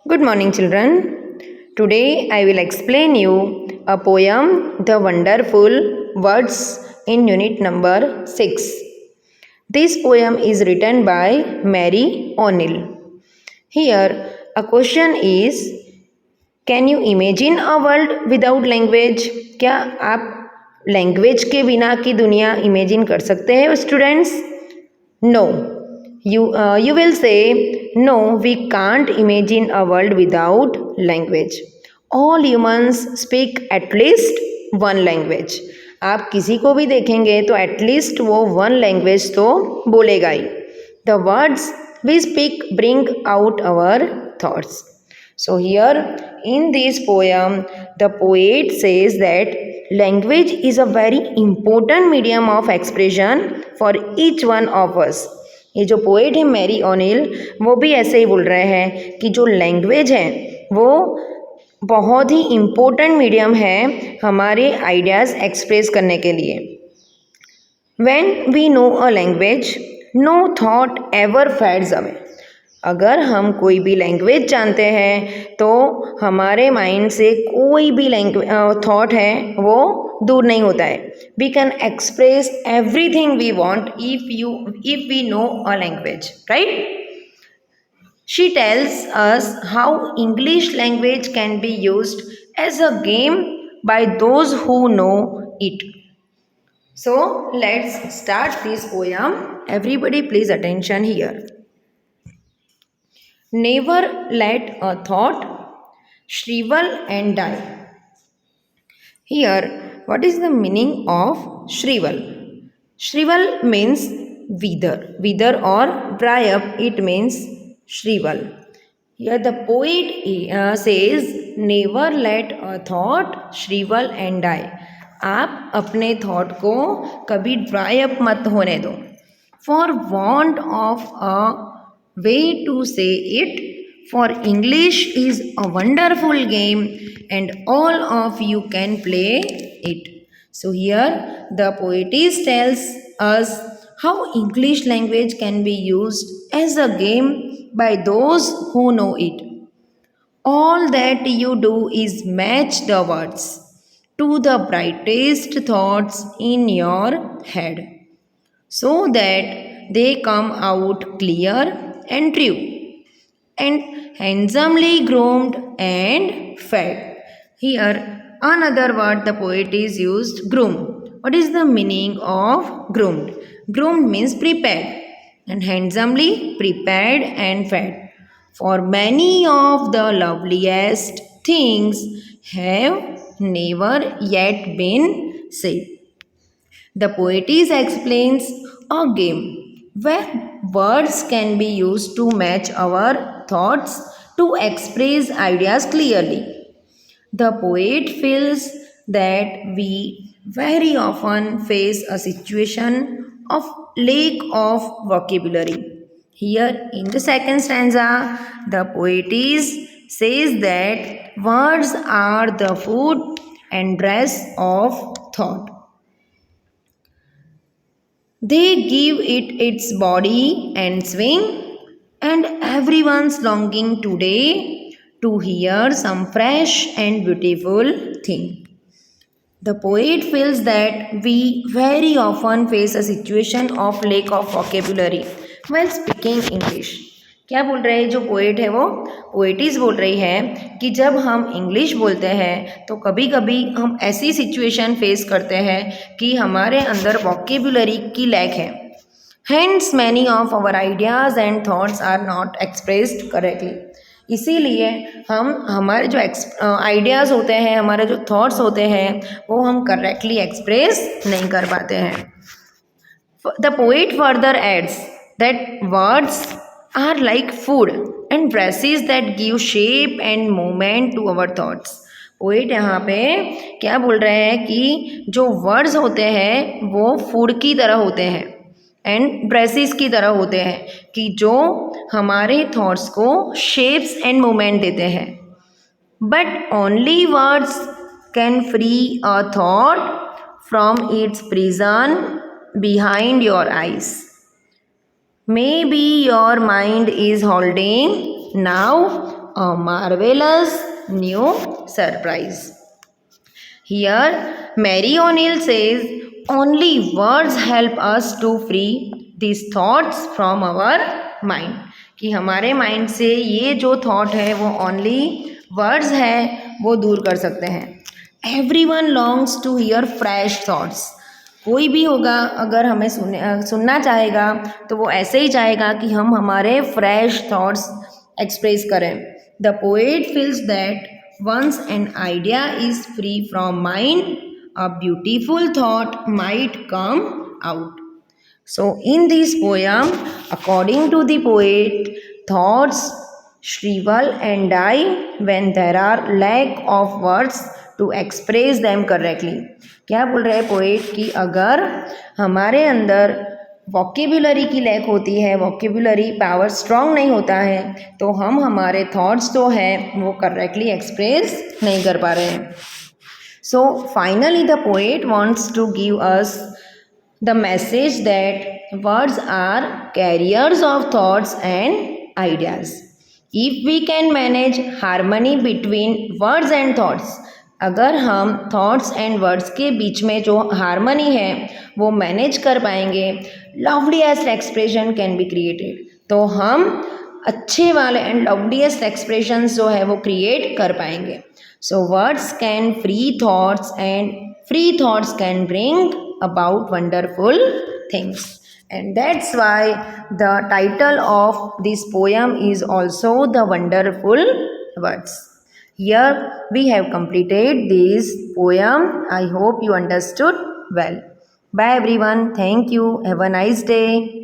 Good morning, children. Today I will explain you a poem, The Wonderful Words, in unit number 6. This poem is written by Mary O'Neill. Here, a question is, can you imagine a world without language? क्या आप language के बिना की दुनिया imagine कर सकते हैं students? No. You will say, no, we can't imagine a world without language. All humans speak at least one language. आप किसी को भी देखेंगे तो एटलीस्ट वो वन लैंग्वेज तो बोलेगा ही. The words we speak bring out our thoughts. So here in this poem, the poet says that language is a very important medium of expression for each one of us. ये जो poet है Mary O'Neill वो भी ऐसे ही बोल रहे हैं कि जो लैंग्वेज है वो बहुत ही इम्पोर्टेंट मीडियम है हमारे आइडियाज़ एक्सप्रेस करने के लिए. When we know a language no thought ever fades away. अगर हम कोई भी लैंग्वेज जानते हैं तो हमारे माइंड से कोई भी थॉट है वो दूर नहीं होता है. We can express everything we want if we know a language, right? She tells us how English language can be used as a game by those who know it. So let's start this poem. Everybody please attention here. Never let a thought shrivel and die. Here, what is the meaning of shrivel? Shrivel means wither or dry up. It means shrivel. Here the poet says, never let a thought shrivel and die. आप अपने thought को कभी dry up मत होने दो. For want of a way to say it, for English is a wonderful game and all of you can play it. So here the poetess tells us how English language can be used as a game by those who know it. All that you do is match the words to the brightest thoughts in your head, so that they come out clear and true, and handsomely groomed and fed. Here, another word the poet is used, groom. What is the meaning of groomed? Groomed means prepared, and handsomely prepared and fed. For many of the loveliest things have never yet been said. The poetess explains a game where words can be used to match our thoughts to express ideas clearly. The poet feels that we very often face a situation of lack of vocabulary. Here in the second stanza, the poetess says that words are the food and dress of thought. They give it its body and swing, and everyone's longing today to hear some fresh and beautiful thing. The poet feels that we very often face a situation of lack of vocabulary while speaking English. क्या बोल रहे हैं जो poet है वो poet's बोल रही है कि जब हम इंग्लिश बोलते हैं तो कभी कभी हम ऐसी सिचुएशन फेस करते हैं कि हमारे अंदर वोकेबुलरी की लैक है. Hence many of our ideas and thoughts are not expressed correctly. इसीलिए हम हमारे जो आइडियाज़ होते हैं, हमारे जो थॉट्स होते हैं वो हम करेक्टली एक्सप्रेस नहीं कर पाते हैं. The poet further adds that words are like food and dresses that give shape and movement to our thoughts. Poet यहाँ पे क्या बोल रहे हैं कि जो वर्ड्स होते हैं वो फूड की तरह होते हैं एंड ड्रेसेस की तरह होते हैं कि जो हमारे थॉट्स को शेप्स एंड मूवमेंट देते हैं. But only words can free a thought from its prison behind your eyes. Maybe your mind is holding now a marvelous new surprise. Here, Mary O'Neill says, only words help us to free these thoughts from our mind. कि हमारे mind से ये जो thought है वो only words है वो दूर कर सकते हैं. Everyone longs to hear fresh thoughts. कोई भी होगा अगर हमें सुनना चाहेगा तो वो ऐसे ही चाहेगा कि हम हमारे फ्रेश थॉट्स एक्सप्रेस करें. The poet feels that once an idea is free from mind, a beautiful thought might come out. So, in this poem, according to the poet, thoughts shrivel and die when there are lack of words to express them correctly. क्या बोल रहे हैं poet कि अगर हमारे अंदर vocabulary की lack होती है, वॉकेबुलरी पावर स्ट्रॉन्ग नहीं होता है, तो हम हमारे थॉट्स जो हैं वो करेक्टली एक्सप्रेस नहीं कर पा रहे हैं. So finally the poet wants to give us the message that words are carriers of thoughts and ideas. If we can manage harmony between words and thoughts, अगर हम थॉट्स एंड वर्ड्स के बीच में जो हारमनी है वो manage कर पाएंगे, loveliest expression can be created. तो हम अच्छे वाले एंड लवलीएस्ट एक्सप्रेशंस जो है वो क्रिएट कर पाएंगे. So words can free thoughts and free thoughts can bring about wonderful things, and that's why the title of this poem is also the wonderful words. Here we have completed this poem. I hope you understood well. Bye everyone. Thank you. Have a nice day.